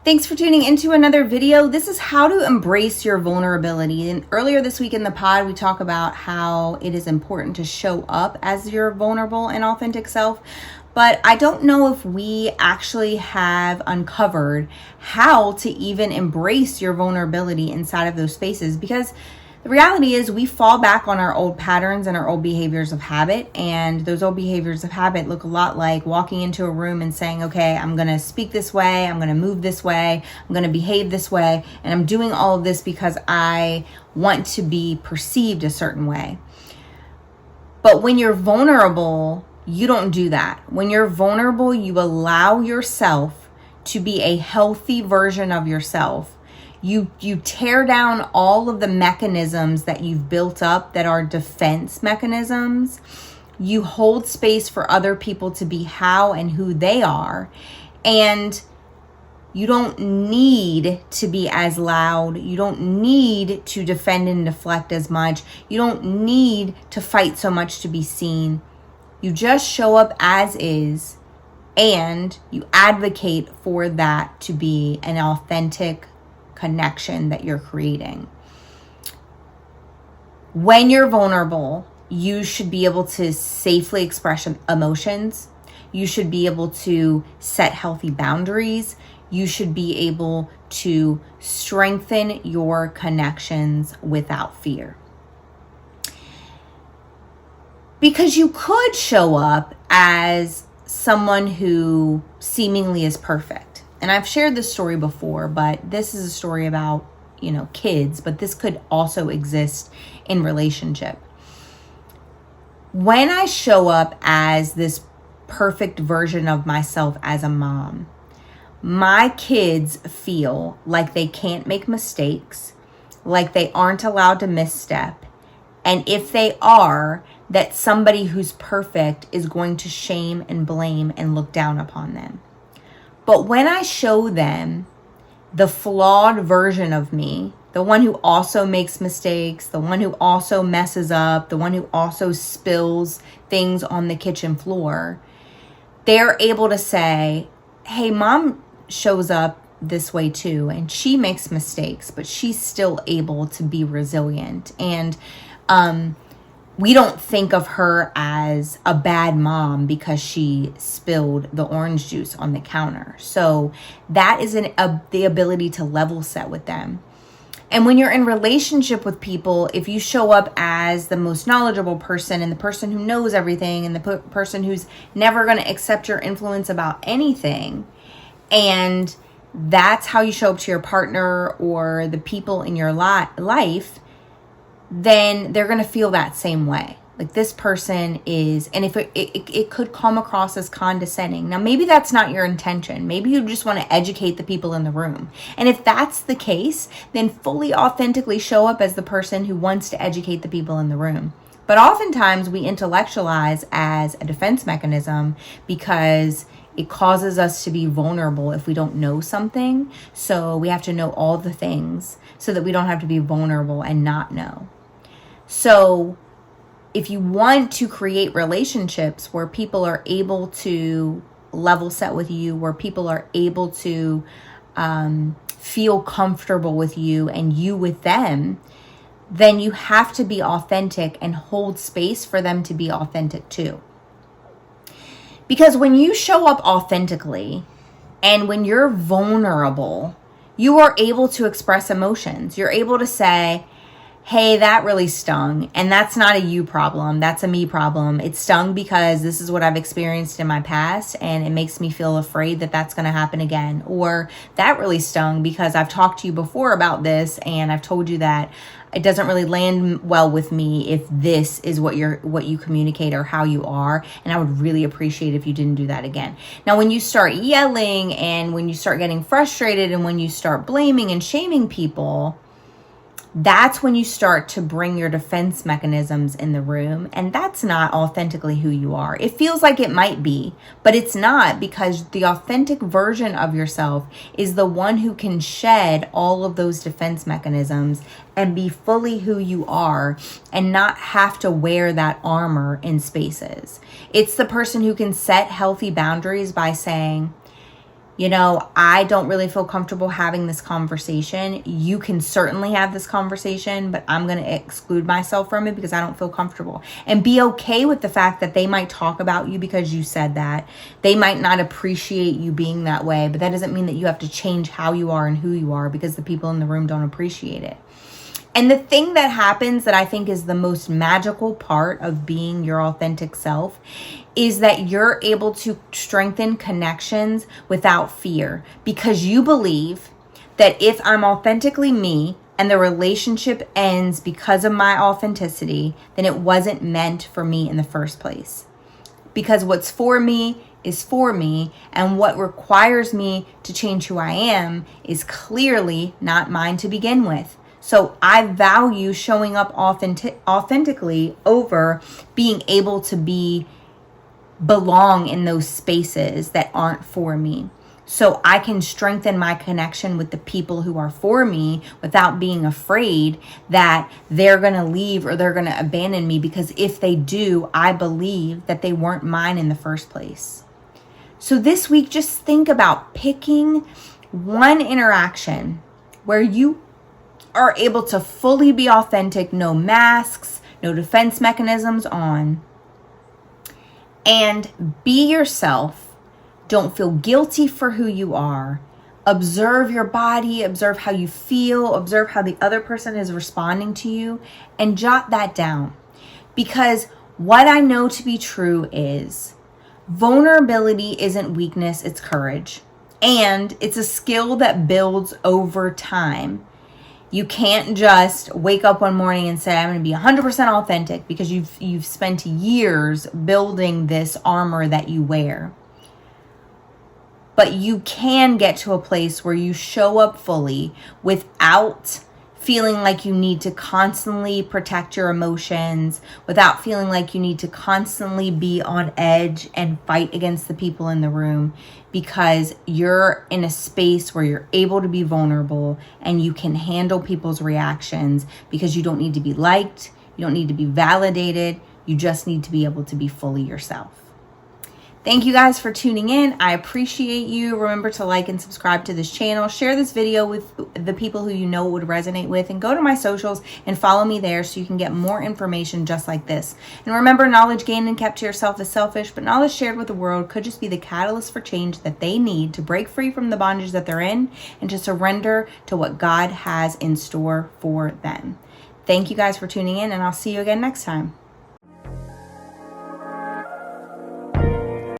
Thanks for tuning into another video. This is how to embrace your vulnerability. And earlier this week in the pod, we talk about how it is important to show up as your vulnerable and authentic self. But I don't know if we actually have uncovered how to even embrace your vulnerability inside of those spaces, because the reality is we fall back on our old patterns and our old behaviors of habit. And those old behaviors of habit look a lot like walking into a room and saying, okay, I'm going to speak this way. I'm going to move this way. I'm going to behave this way. And I'm doing all of this because I want to be perceived a certain way. But when you're vulnerable, you don't do that. When you're vulnerable, you allow yourself to be a healthy version of yourself. You tear down all of the mechanisms that you've built up that are defense mechanisms. You hold space for other people to be how and who they are. And you don't need to be as loud. You don't need to defend and deflect as much. You don't need to fight so much to be seen. You just show up as is, and you advocate for that to be an authentic connection that you're creating. When you're vulnerable, you should be able to safely express emotions. You should be able to set healthy boundaries. You should be able to strengthen your connections without fear. Because you could show up as someone who seemingly is perfect. And I've shared this story before, but this is a story about, kids, but this could also exist in relationship. When I show up as this perfect version of myself as a mom, my kids feel like they can't make mistakes, like they aren't allowed to misstep. And if they are, that somebody who's perfect is going to shame and blame and look down upon them. But when I show them the flawed version of me, the one who also makes mistakes, the one who also messes up, the one who also spills things on the kitchen floor, they're able to say, hey, mom shows up this way too, and she makes mistakes, but she's still able to be resilient. And we don't think of her as a bad mom because she spilled the orange juice on the counter. So that is the ability to level set with them. And when you're in relationship with people, if you show up as the most knowledgeable person and the person who knows everything and the person who's never going to accept your influence about anything, and that's how you show up to your partner or the people in your life, then they're going to feel that same way. Like this person is, and if it could come across as condescending. Now, maybe that's not your intention. Maybe you just want to educate the people in the room. And if that's the case, then fully authentically show up as the person who wants to educate the people in the room. But oftentimes we intellectualize as a defense mechanism because it causes us to be vulnerable if we don't know something. So we have to know all the things so that we don't have to be vulnerable and not know. So if you want to create relationships where people are able to level set with you, where people are able to feel comfortable with you and you with them, then you have to be authentic and hold space for them to be authentic too. Because when you show up authentically and when you're vulnerable, you are able to express emotions. You're able to say, hey, that really stung. And that's not a you problem. That's a me problem. It stung because this is what I've experienced in my past and it makes me feel afraid that that's going to happen again. Or that really stung because I've talked to you before about this and I've told you that it doesn't really land well with me if this is what you communicate or how you are. And I would really appreciate if you didn't do that again. Now, when you start yelling and when you start getting frustrated and when you start blaming and shaming people, that's when you start to bring your defense mechanisms in the room. And that's not authentically who you are. It feels like it might be, but it's not, because the authentic version of yourself is the one who can shed all of those defense mechanisms and be fully who you are and not have to wear that armor in spaces. It's the person who can set healthy boundaries by saying, you know, I don't really feel comfortable having this conversation. You can certainly have this conversation, but I'm going to exclude myself from it because I don't feel comfortable. And be okay with the fact that they might talk about you because you said that. They might not appreciate you being that way, but that doesn't mean that you have to change how you are and who you are because the people in the room don't appreciate it. And the thing that happens that I think is the most magical part of being your authentic self is that you're able to strengthen connections without fear, because you believe that if I'm authentically me and the relationship ends because of my authenticity, then it wasn't meant for me in the first place. Because what's for me is for me, and what requires me to change who I am is clearly not mine to begin with. So I value showing up authentically over being able to belong in those spaces that aren't for me. So I can strengthen my connection with the people who are for me without being afraid that they're going to leave or they're going to abandon me, because if they do, I believe that they weren't mine in the first place. So this week, just think about picking one interaction where you are able to fully be authentic, no masks, no defense mechanisms on, and be yourself. Don't feel guilty for who you are. Observe your body, observe how you feel, observe how the other person is responding to you, and jot that down. Because what I know to be true is vulnerability isn't weakness, it's courage. And it's a skill that builds over time. You can't just wake up one morning and say, I'm going to be 100% authentic, because you've spent years building this armor that you wear. But you can get to a place where you show up fully without feeling like you need to constantly protect your emotions, without feeling like you need to constantly be on edge and fight against the people in the room, because you're in a space where you're able to be vulnerable and you can handle people's reactions, because you don't need to be liked, you don't need to be validated, you just need to be able to be fully yourself. Thank you guys for tuning in. I appreciate you. Remember to like and subscribe to this channel. Share this video with the people who you know it would resonate with, and go to my socials and follow me there so you can get more information just like this. And remember, knowledge gained and kept to yourself is selfish, but knowledge shared with the world could just be the catalyst for change that they need to break free from the bondage that they're in and to surrender to what God has in store for them. Thank you guys for tuning in, and I'll see you again next time.